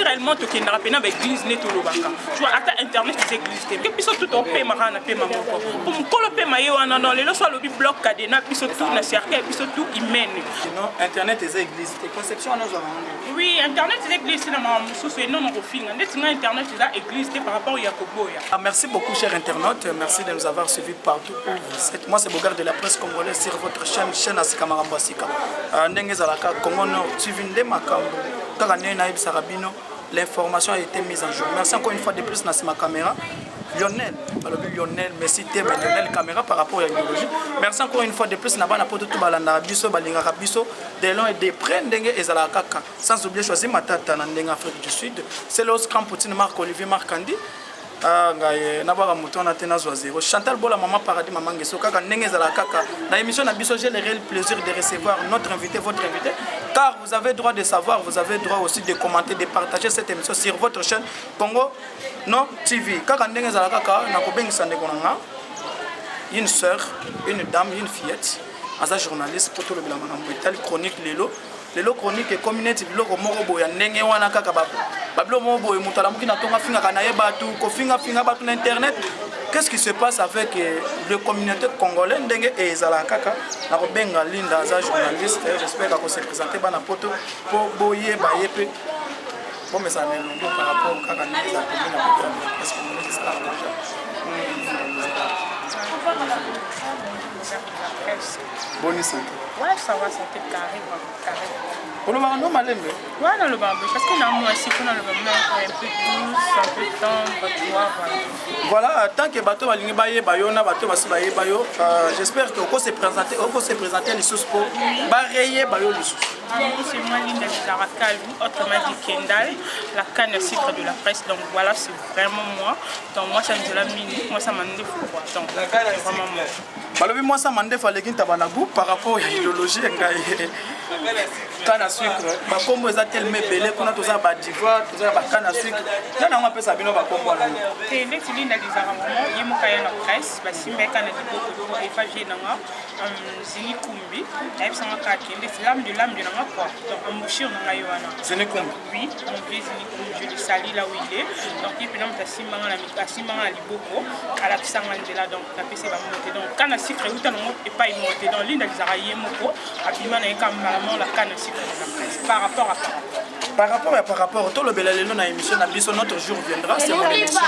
naturellement tu es dans l'église net au Lobanga. Tu vois, à internet c'est église. Que puis tout au paie marana paie maman. Pour me coller paie maillot en non les lois le bloc cadena puis tout na cercle puis tout il mène. Non, internet c'est église. Tes conceptions nous avons. Oui, internet c'est église na maman sous non non refinga. Net internet c'est église par rapport à Yakoboya. Merci beaucoup chers internautes, merci de nous avoir suivis partout où vous êtes. Moi c'est Bogart de la presse congolaise sur votre chaîne Asikama Rambasika. Ndenge zalaka Congo Nord suivi nde makambo. Kaka ne na yebisaka bino. L'information a été mise en jour. Merci encore une fois de plus dans ma caméra. Lionel, Lionel, merci Théma, Lionel caméra par rapport à l'idéologie. Merci encore une fois de plus. Nabana poto tout balanda biso balinga biso de long et de près ndenge ezala kaka. Sans oublier choisir matata na ndenge Afrique du Sud. C'est le Oscar Poutine Marc Olivier Marcandi. Nabara mouton na tena zéro. Chantal Bola maman paradis maman ngeso kaka ndenge ezala kaka. Na émission na biso j'ai le réel plaisir de recevoir notre invité, votre invité. Car vous avez droit de savoir, vous avez droit aussi de commenter, de partager cette émission sur votre chaîne Congo Nord TV. Kaka ndenge ezala kaka na kobengisa ndeko nanga une sœur, une dame, une fillette, asa journaliste pour tout le bilan makambo etali chronique lelo chronique et communauté biloko moko boya ndenge wana kaka bablo moko boya mutala mukina tonga finga kana yeba tu ko finga batu na internet. Qu'est-ce qui se passe avec le communauté congolaise ndenge ezala kaka na kobenga Linda asa journaliste. J'espère qu'on se présenter bana poto pour boyer bayepe bon mais ça n'est pas par rapport au kaka ndenge za komina poto est-ce que nous ça bonne santé. Ouais, ça va, santé carré. On le voit non malembe. Ouais, dans le bambou, parce que dans moi aussi, on a le bambou un peu douce, un peu tendre, tu vois, voilà. Tant que bateau va ligner baye bayona, bateau va se baye bayo. J'espère que on se présenter les sous pour barayer bayo les sous. C'est moi Linda Zarakal, autrement dit Kendall, la canne à sucre de la presse. Donc voilà, c'est vraiment moi. Donc moi, ça me la mini, moi ça m'a demandé pourquoi. Donc c'est vraiment moi. Balobi moi ça m'a demandé fallait qu'il tabanabou par rapport à l'idéologie canne à sucre. Ba kombo eza tellement belé qu'on a tous ça ba diva, tous ça ba canne à sucre. Là on appelle ça bino ba kombo là. C'est l'ex Linda Zarakal, yemo kaya na presse, ba simbe canne de beaucoup et fa jenanga zini kumbi, et ça m'a kaké, c'est l'âme de nanga quoi. Donc embouché on a yoana. Zini kumbi. Oui, mon vieux zini kumbi, je le salis là où il est. Donc il peut nous simanga la simanga à liboko, à la pisanga là donc taper c'est ba monter donc canne à sucre ou t'as non et pas y monter dans Linda Zarakal moko, abima na comme la canne à sucre par rapport à par rapport tout le belalelo na émission na biso notre jour viendra c'est mon émission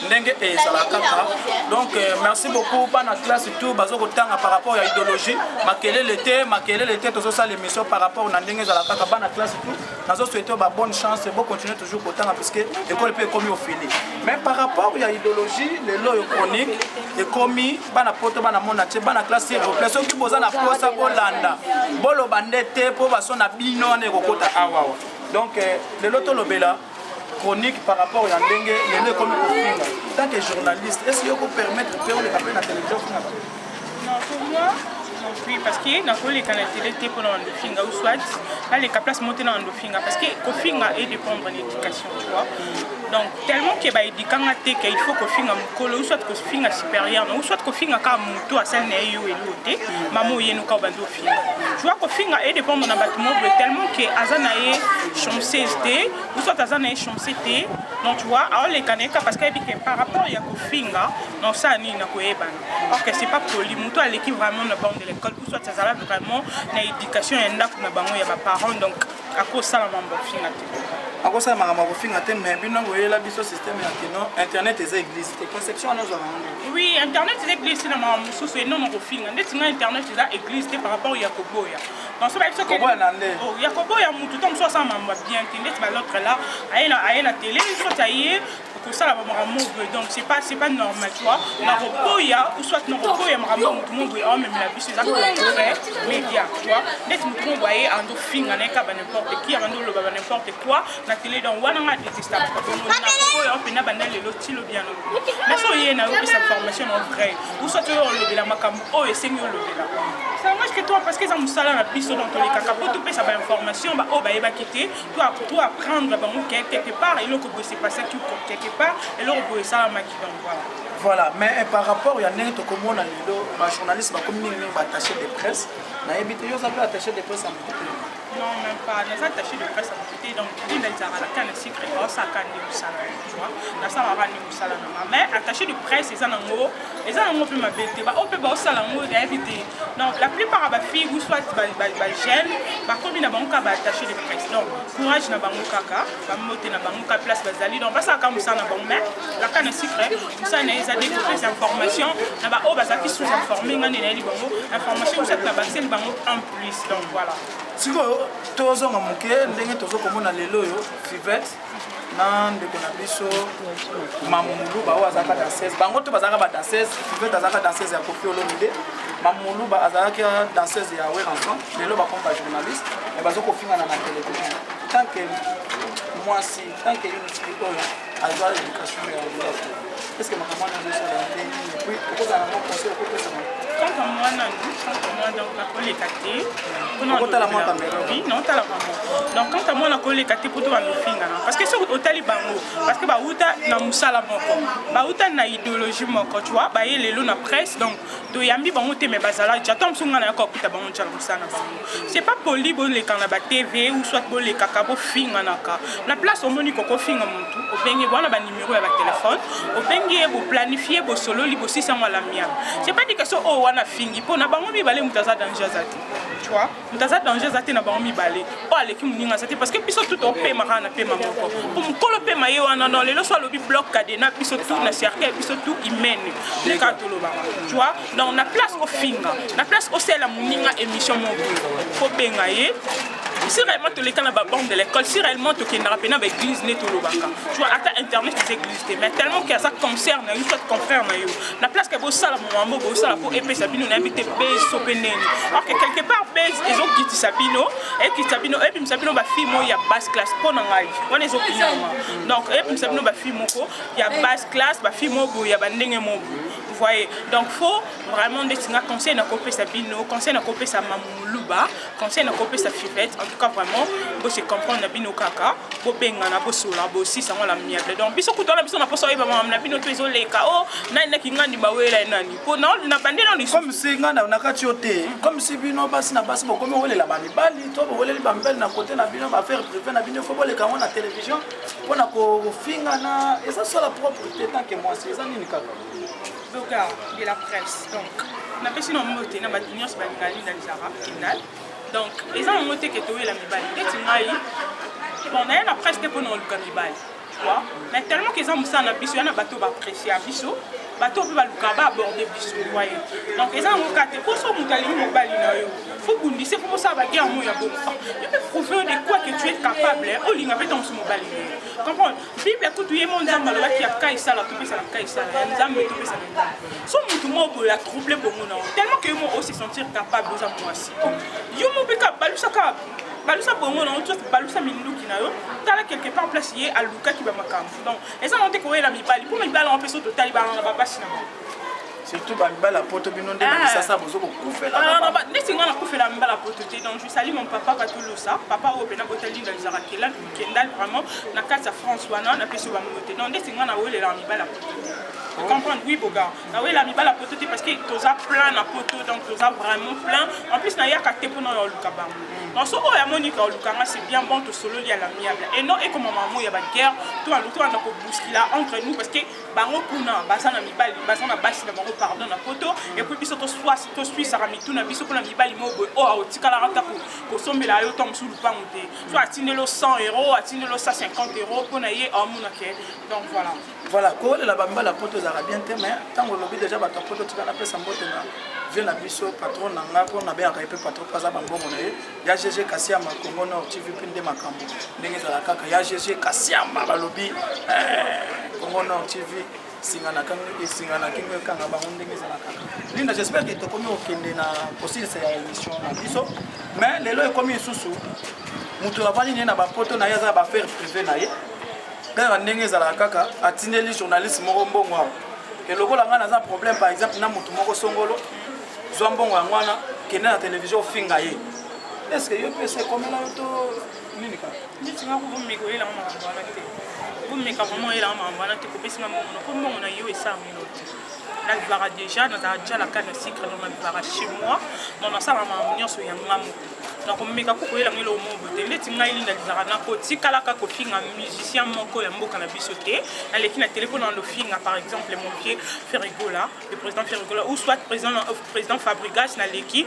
ndenge et kaka donc merci beaucoup bana classe tout bazo kotanga par rapport à idéologie makele l'été tout ça l'émission par rapport na ndenge ezala kaka bana classe tout nazo souhaiter ba bonne chance et bon continuer toujours kotanga parce que école peut commis au fini mais par rapport à idéologie les lois chronique et commis bana poto bana mona che bana classe replace qui boza na posa bolanda bolo bandete po baso na bino ne kokota awa donc le loto lobela chronique par rapport à ndenge les comme au tant que journaliste est-ce que vous permettre de faire le campagne à la télévision non pour moi non plus parce que na ko les canaux télé pour le finga ou soit là les caplaces monter dans le finga parce que ko finga est dépendre de l'éducation tu vois donc tellement que ba éduquant te qu'il faut ko finga mukolo ou soit ko finga supérieur ou soit ko finga ka muto asal na yo elote mamo yenu ka bando finga tu vois ko finga est dépendre na bâtiment tellement que azana e chomsé ou soit azana e chomsé donc tu vois alors les canaux parce que par rapport ya ko finga non ça ni na ko ebana parce que c'est pas poli muto à l'équipe vraiment na bande de l'école ou soit ça vraiment na éducation et na kuna bango ya ba parents donc à cause ça la mambo finga à cause ça la mambo finga te mais bino ngoyela biso système ya kino internet est église tes conceptions nous avons oui internet est église na mambo sous non no finga ndeti na internet est église par rapport ya koboya donc ça va être que oh ya koboya mutu tom so ça mambo bien ndeti ba l'autre là à la télé soit aille pour ça la mambo donc c'est pas normal tu vois la koboya ou soit non koboya mambo tout le monde oh même la biso ça média tu vois net nous voyez en finga neka ba n'importe qui avant de le ba n'importe quoi na télé donc wana nga détestable na koboya on pena banal le tilo bien mais so yé na cette formation en vrai ou soit le de la makambo oh et c'est mieux le de là ça marche que toi parce que ça me sala na biso dans tous les cas pour tout ça ba information ba oh ba eba quitter toi apprendre ba quelque part et le ko c'est pas ça tu quelque part et le ko ça ma qui donc voilà mais par rapport il y a n'importe comment na lelo ba journaliste ba comme ni ba attaché de presse nayebi te yo oza attaché de presse à mon côté. Non, même pas. Nous sommes attachés de presse à mon côté. Donc, il y a la canne secret. Ça a canne de salon. Tu vois. Là, ça va ramener au salon. Mais attaché de presse, ils en ont. Ils en ont pu m'habiter. On peut pas au salon. Donc, la plupart des filles, ou soit jeunes, comme ils n'ont pas attaché de presse. Donc, courage n'a pas mon caca. Pas monter n'a pas mon caca place basali. Donc, ça comme ça n'a pas mais la canne secret. Ça n'a pas des informations. N'a pas au bazar qui sont informés. On a des informations. Ça n'a pas c'est le bango en plus. Donc, voilà. sikoyo tozonga moke ndenge tozokomona lelo oyo Fivette na ndeko na biso Mamuluba oyo azalaka danseuse bango to bazalaka badanseuse Fivette azalaka danseuse ya Koffi Olomide Mamuluba azalaki danseuse ya Weranson lelo bakomi bajournaliste me bazokofingana na télévision tant que mwasi tant que unité oyo azwa éducation ya lelo est-ce que makambo wana ezosala ndenge puis okozala nango conseil okopesa Quand moi, donc la collecte, oui, non, t'as la maman. Donc quand moi la collecte pour toi nous finir, parce que c'est au Talibango, parce que bah outa na musala moko, bah outa na idéologie moko, tu vois, bah il est là na presse, donc do yambi bango te me bazala, j'attends sunga na ko kuta bango tchala musala bango. C'est pas poli bon les quand la TV ou soit bon les kakabo finga naka. La place au moni koko finga montu, au bengi bon ba numéro ya ba téléphone, au bengi bo planifier bo solo li bo 600 la miam. C'est pas dit que so oh wana fingi po na bango mi balé mutaza danger zati. Tu vois, mutaza danger zati na bango mi balé. Oh aleki muninga zati parce que biso tout au paiement na paiement moko. Pour mukolo paiement yo wana non lelo soit lobi bloc cadena biso tout na cercle biso tout imène. Les katolo ba. Tu vois, donc na place au finga, na place au c'est la muninga émission moko. Faut bengaye. Si réellement tu les cannes à bande de l'école, si réellement tu es dans l'église, tu vois, à internet, c'est église. Mais tellement que ça concerne, il faut te confrère. La place que vous savez, vous savez, pour épée Sabino, on a habité Bez, Sopeneni. Alors que quelque part, Bez, ils ont quitté Sabino, et qui Sabino, et puis Sabino, ma fille, il y a basse classe, pour n'engager. On les opinions. Donc, et puis Sabino, ma fille, il y a basse classe, ma fille, il y a banding vous voyez, donc il faut vraiment décider conseil na copier sa bino, conseil na copier sa Mamuluba, conseil na copier sa Fivette. En tout cas vraiment, vous se comprendre na bino kaka, vous benga na bosola, vous aussi ça la miable. Donc biso kutona biso na poso iba na bino to ezole ka o na na kingandi bawela nani. Po na na bande na liso. Comme si ngana na katiote, comme si bino basi na basi comme on la bali bali, to bo le bambel na côté na bino ba faire privé na bino faut le ka na télévision, pour na ko finga na et ça soit la propriété tant que moi c'est ça ni kaka. Regard de la presse. Donc, on a passé nos mots, on a battu nos baligali dans les arabes, Kindal. Donc, les gens ont noté que tu es la mibali. Bon, on a la presse pour nous le cannibale. Tu vois? Mais tellement qu'ils ont ça, on a biso, on a bateau apprécié à biso. Bateau peut aborder biso, vous voyez. Donc, ils ont noté pour ça, on a dit il faut qu'on dise, pour ça, il y a un mot, il y a beaucoup. Il peut prouver de quoi que tu es capable. Oh, il y a un peu dans ce mot. Comprends? Bible écoute, tu es mon âme, qui a caïssa, la toupée, ça la caïssa, la âme, toupée, ça la âme. Son mouton pour la troubler pour mon nom. Tellement que moi aussi sentir capable de moi aussi. Yo mon béca, balousa cap. Balousa pour mon nom, tu vois, balousa mindou qui n'a eu. T'as là quelque part placé à Luca qui va ma camp. Donc, et ça, on dit qu'on est la mi-balle. Pour me balle en fait, au taliban, on va pas cinéma. Surtout la poto binonde ça ça vous couper là. Non, laissez-moi la couper la poto. Donc je salue mon papa Katoulousa, papa au Bena Botali dans les Arakela, Kendal vraiment na casa François na pe so ba moté. Donc laissez-moi na wele la mi bala poto. Vous comprenez oui boga. Na wele la mi bala poto parce que toza plein na poto donc toza vraiment plein. En plus na ya ka te pour na luka ba. Donc so o ya Monica lukanga c'est bien bon to solo li à la miable. Et non et comme maman ya ba guerre, toi à l'autre on a ko bousculer entre nous parce que bango kuna basana mi bali, basana basi na bango pardon na photo et puis biso to suis sarami tout na biso pour na mibali mobo o tikala rata ko sombela yo tom sous le pan te soit atindelo 100 €, atindelo 150 € pour na ye amuna ke donc voilà ko la bamba la photo za bien te mais tango lobi déjà ba ta photo tikala pesa mbote na vient na biso patron na nga ko na be aka pe patron kaza bambongo na ye ya GG Kasiama Congo Nord TV pinde makambo ndenge za la kaka ya GG Kasiama balobi Congo Nord TV singana kingo kanga bango ndenge za la kaka linda j'espère que to komi okende na aussi c'est la émission na biso mais lelo e komi susu mutu avali na ba poto na ya za ba faire privé na ye quand ndenge za la kaka atindeli journaliste moko mbongo et lokola nga na za problème par exemple na mutu moko songolo zwa mbongo ya mwana kende na télévision finga ye est-ce que yo pese komela yo to nini ka ni tinga ko bo meko yela mama bana te bo meka vraiment yela mama bana te ko pesi na mama ko mama na yo esa ngelo te na vivara déjà dans déjà la canne sucre dans ma vivara chez moi dans ça ma manière sur yanga donc meka ko koyela ngelo mo bote leti ngai linda lizara na ko tikala ka ko finga musicien moko ya mboka na biso te na leki na téléphone en finga par exemple mon pied Ferrigola le président Ferrigola ou soit président Fabrigas na leki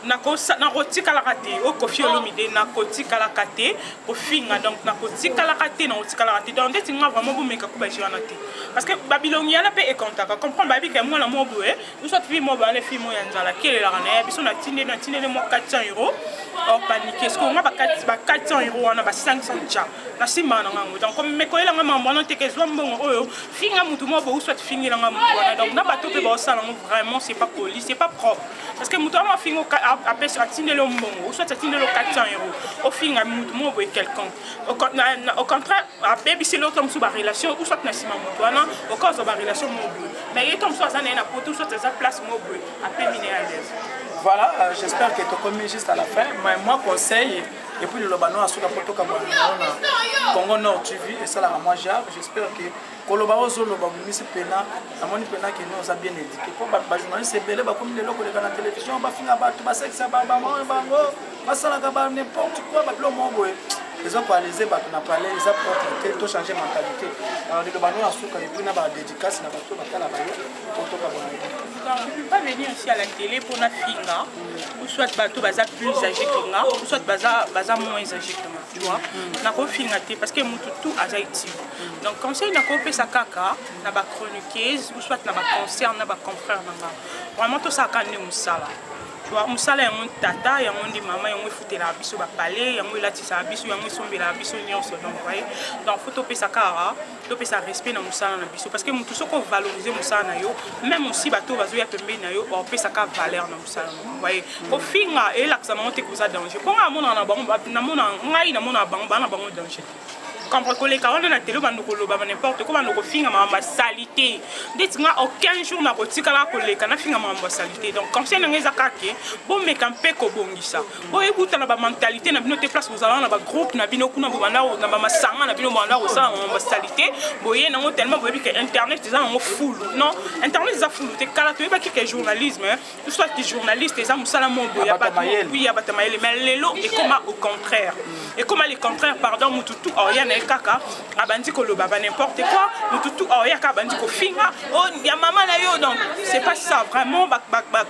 na ko na ko tikala kate o Kofi Olomide na ko tikala kate ko finga donc na ko tikala kate na ko tikala kate donc leti nga vraiment bo meka ko ba jwana te parce que Babylone yana pe e contact comprendre babi que moi la mo boé ou soit fi mo ba le fi mo ya nzala kele la na biso na tinde mo 400 euros or paniquer ce qu'on a 400 euros on a 500 tcha na sima na ngango donc comme me koyela ngama mbona te ke zwa mbongo oyo finga mutu mo bo soit fingi na ngamu wana donc na bato pe ba sala vraiment c'est pas poli c'est pas propre parce que mutu ma fingo a pesa atinde le mbongo ou soit atinde le 400 euros au finga mutu mo bo quelqu'un au contraire a baby c'est l'autre sous ba relation ou soit na sima mutu wana au cause ba relation mo bo mais il tombe soit ça na poto soit ça place mo bo a peu miné à l'aise. Voilà, j'espère que tu as commis juste à la fin. Mais moi, conseil, et puis le Lobano a souka poto comme Congo Nord TV, et ça là, moi j'espère que Kolobao Zolo, Bamisi Pena, Amoni Pena qui nous a bien éduqué. Pour les journalistes, c'est belé, comme les locaux de la télévision, Bafinga, Basexa, Babamo, Bango, Basalagaba, n'importe quoi, Bablomo. Ils ont paralysé, on a parlé, ils ont porté, tout changé de mentalité. Alors, le Lobano a souka, et puis on a dédicace, on a tout à la baille, pour tout à je ne peux pas venir ici à la télé pour na finga ou soit bateau baza plus âgé que moi ou soit baza moins âgé que moi tu vois na ko finga parce que mutu tout azaiti donc conseil na ko pesa kaka na ba chroniqueuse ou soit na ba concert na ba confrère nanga vraiment tout ça kande musala tu vois musala ya mon tata ya mon di mama ya mo futela biso ba palais ya mo latisa biso ya mo sombela biso nyonso donc voyez donc faut topé ça kara topé ça respect na musala na biso parce que mutu soko valoriser musala na yo même aussi bato bazo ya pembe na yo on peut ça ka valeur na musala voyez ko finga et l'accent monte ko za danger ko nga mona na bango na mona ngai na mona bango bana bango danger comprendre que les carottes na télé ba ndoko ba n'importe quoi ba ndoko finga ma salité detinga aucun jour na kotika la koleka na finga ma salité donc comme ça ngeza kake bon me kampe ko bongisa bo ebuta na ba mentalité na bino te place vous allez na ba groupe na bino kuna bo bana na ba masanga na bino bana ko ça ma salité boye na tellement boye que internet ça en full non internet ça full te kala to ba que journalisme tout soit que journaliste ça musala mo boya ba oui ya batamaele mais lelo et comme au contraire et comme le contraire pardon mututu oyana kaka abandi ko loba ba n'importe quoi mututu oyaka abandi ko finga oh ya maman na yo donc c'est pas ça vraiment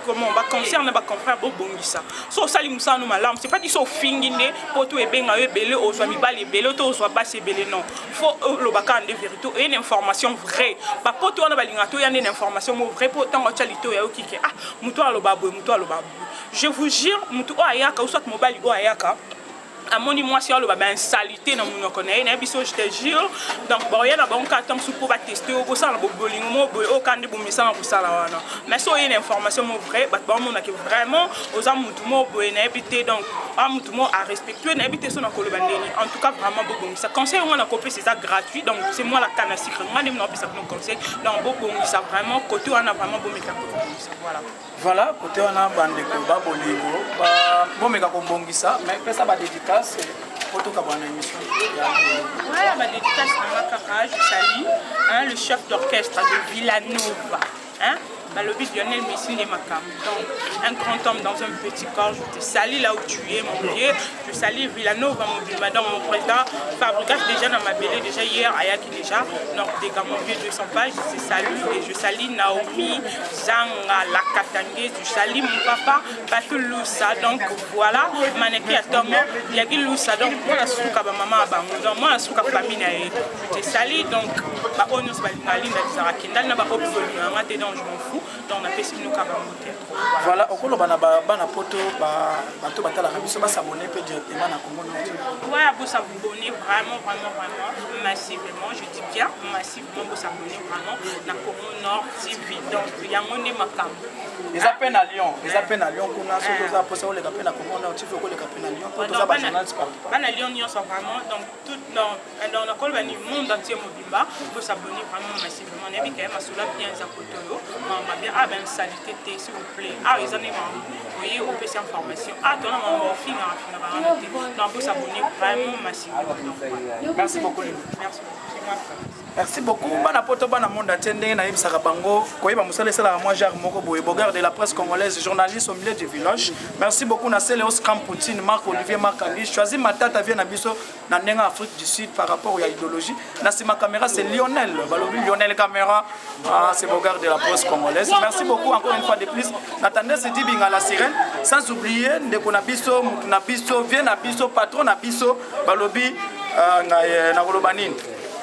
comment ba concerne ba confrère bo bongisa so sali musa no malam c'est pas dit so fingine poto ebenga yo belé o so mibali belé to so ba se belé non faut loba ka de vérité et une information vraie ba poto na balinga to ya une information mo vrai po tango chalito ya okike ah mutu aloba bo mutu aloba je vous jure mutu oyaka ou soit mobali oyaka à mon moi si on le ben salité dans mon connaît na biso je te jure donc bon ya na bon ka tam sou pour tester au ça la bolingo mo au kan de bomisa na kusala wana mais so une information mo vrai ba bon na que vraiment aux amutu mo bo na habité donc amutu mo à respecter na habité so na ko le bandeni en tout cas vraiment bon ça conseil on a copié c'est ça gratuit donc c'est moi la canne sucre moi dem na ça nous conseil donc bon ça vraiment côté on a vraiment bon meka voilà voilà côté on a bande ko ba bolingo ba bon meka ko bongisa mais que ça va dédicace pour tout cabane émission. Ouais, ma dédicace à Makara, je salue le chef d'orchestre de Villanova. Hein? Le but Lionel Messi et Macam. Donc, un grand homme dans un petit corps, je te salue là où tu es, mon vieux. Je salue Villanova, mon vieux, madame, mon président. Fabricache déjà dans ma belle, déjà hier, Ayaki déjà. Donc, des gars, mon vieux, 200 pages, je te salue. Et je salue Naomi, Zanga, la Katangé, je salue mon papa, Batou Loussa. Donc, voilà, Maneki à Tom, Yagi Loussa. Donc, moi, la souka, maman, donc, moi, la souka, famille, je te salue. Donc, on se balina, Linda, n'a pas obligé, donc, je m'en fous. Donc on a fait ce nous voilà, au cours de la poto, bateau batala rabiso va s'abonner peu directement à Congo Nord. Ouais, vous s'abonner vraiment, massivement, je dis bien massivement, vous s'abonner vraiment à Congo Nord TV. Donc il y a mon makam. Les appels à Lyon, les appels à Lyon, qu'on a sur les appels les appels à Congo Nord TV, les appels à Lyon, pour tous les journal à Lyon, ils sont vraiment donc tout dans le monde entier mobimba, vous s'abonner vraiment massivement. On est quand même à cela bien à Kotoyo. Bien, ah ben salité s'il vous plaît, ah ils en ont voyez on peut information, ah ton nom film donc vous s'abonner vraiment massivement. Merci beaucoup. Merci, c'est moi. Merci beaucoup. Bana poto bana monde atendé na yebisaka bango koyeba musala sala moi Jacques Moko Boye Bogard de la presse congolaise, journaliste au milieu du village. Merci beaucoup na Céléos Campoutine, Marc Olivier Marc Andy. Choisi Matata vient na biso na ndenga Afrique du Sud par rapport à idéologie. Na ma caméra c'est Lionel, balobi Lionel caméra. Ah, c'est Bogard de la presse congolaise. Merci beaucoup encore une fois de plus. Nathalie se dit binga la sirène sans oublier ndeko na biso vient na biso patron na biso balobi na kolobanine.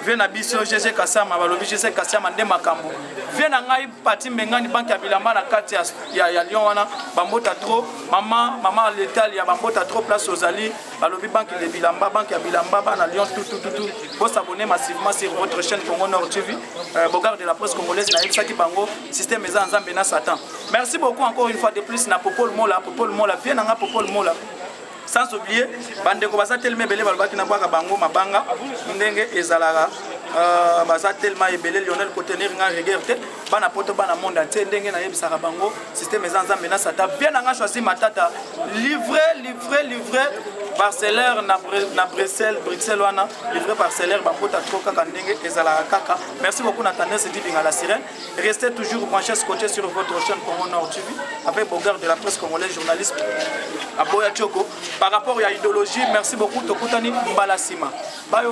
Vient na biso GG Kassama balobi GG Kassama nde makambo vient na ngai pati mbengani banki ya bilamba na kati ya Lyon wana bambota trop mama l'étal ya bambota trop place aux ali balobi banki de bilamba banki ya bilamba bana Lyon tout vous s'abonner massivement sur votre chaîne Congo Nord TV Bogard de la presse congolaise na yebisaki bango système eza nzambe na Satan. Merci beaucoup encore une fois de plus na Popol Mola vient na Popol Mola. Sans oublier bandeko baza tellement belé balobaki na bwaka bango mabanga ndenge ezalaka baza tellement ebelé Lionel contenir nga regardez bana poto bana monde entier ndenge na yebisaka bango système ezanza mena Satan bien nga choisi Matata livré parcellaire na Bruxelles wana livré parcellaire bapota trop kaka ndenge ezalaka kaka. Merci beaucoup Nathalie se dit binga la sirène. Restez toujours branchés scotchés sur votre chaîne Congo Nord TV avec Bogard de la presse congolaise, journaliste Aboya Choko. Par rapport à l'idéologie, merci beaucoup Tokutani Mbalasima. Bye.